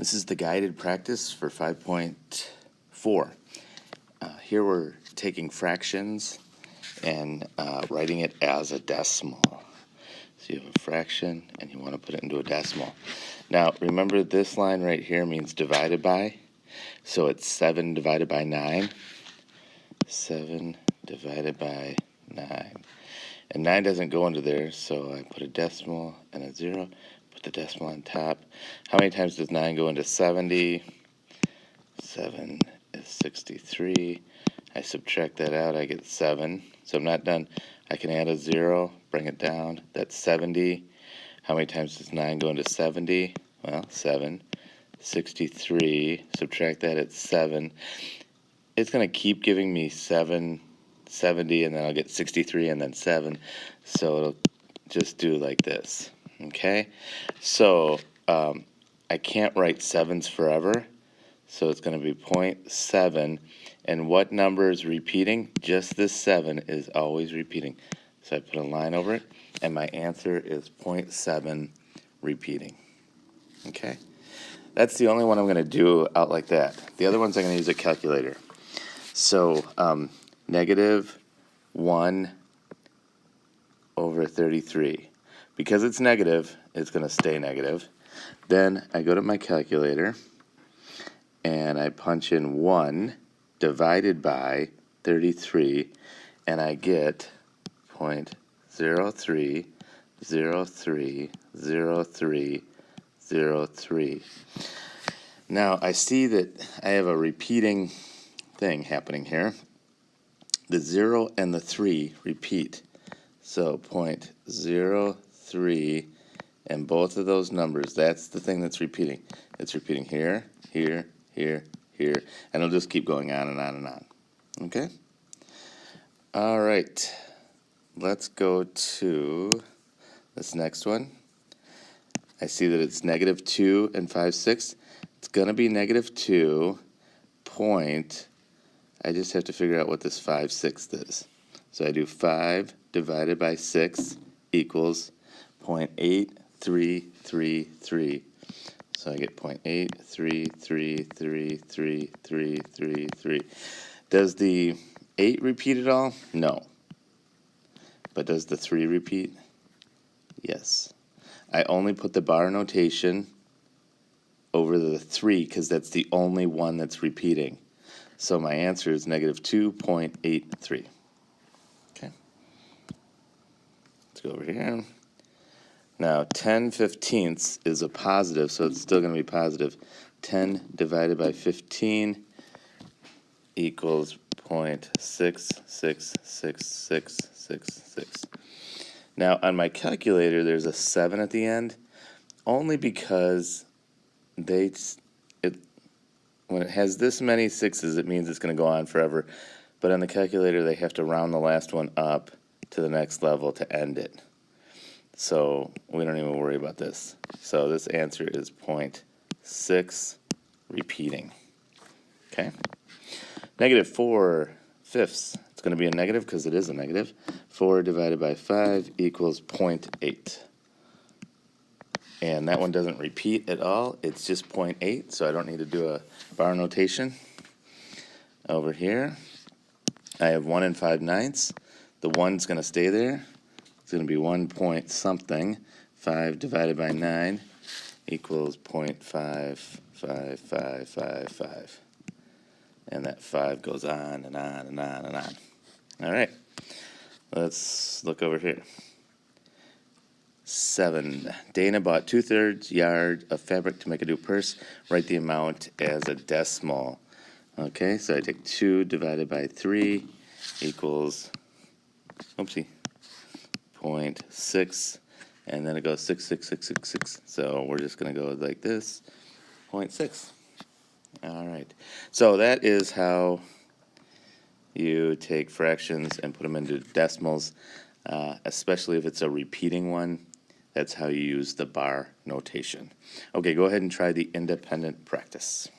This is the guided practice for 5.4. Here we're taking fractions and writing it as a decimal. So you have a fraction and you want to put it into a decimal. Now remember, this line right here means divided by. So it's 7 divided by 9. 7 divided by 9. And 9 doesn't go into there, so I put a decimal and a 0. Put the decimal on top. How many times does 9 go into 70? 7 is 63. I subtract that out, I get 7. So I'm not done. I can add a 0, bring it down. That's 70. How many times does 9 go into 70? Well, 7. 63. Subtract that, it's 7. It's going to keep giving me 7, 70, and then I'll get 63 and then 7. So it'll just do like this. Okay? So I can't write 7s forever. So it's going to be 0.7. And what number is repeating? Just this 7 is always repeating. So I put a line over it, and my answer is 0.7 repeating. Okay? That's the only one I'm going to do out like that. The other ones I'm going to use a calculator. So negative 1 over 33. Because it's negative, it's going to stay negative. Then I go to my calculator, and I punch in 1 divided by 33, and I get 0.03030303. Now I see that I have a repeating thing happening here. The 0 and the 3 repeat. So 0.03, and both of those numbers, that's the thing that's repeating. It's repeating here, here, here, here, and it'll just keep going on and on and on. Okay? All right. Let's go to this next one. I see that it's negative 2 and 5/6. It's going to be negative 2 point. I just have to figure out what this 5/6 is. So I do 5 divided by 6 equals 0.8333. So I get 0.83333333. Does the 8 repeat at all? No. But does the 3 repeat? Yes. I only put the bar notation over the 3 because that's the only one that's repeating. So my answer is negative 2.83. Okay. Let's go over here. Now 10/15 is a positive, so it's still going to be positive. 10 divided by 15 equals 0.666666. Now on my calculator there's a 7 at the end, only because when it has this many 6s, it means it's going to go on forever. But on the calculator they have to round the last one up to the next level to end it. So we don't even worry about this. So this answer is 0.6 repeating. Okay? Negative 4/5. It's going to be a negative because it is a negative. 4 divided by 5 equals 0.8. And that one doesn't repeat at all. It's just 0.8, so I don't need to do a bar notation. Over here, I have 1 and 5/9. The 1's going to stay there. It's going to be 1 point something. 5 divided by 9 equals 0.55555. And that 5 goes on and on and on and on. All right, let's look over here. 7. Dana bought 2/3 yard of fabric to make a new purse. Write the amount as a decimal. Okay, so I take 2 divided by 3 equals, oopsie, 0.6, and then it goes 66666. So we're just going to go like this, 0.6. All right, so that is how you take fractions and put them into decimals, especially if it's a repeating one. That's how you use the bar notation. Okay, go ahead and try the independent practice.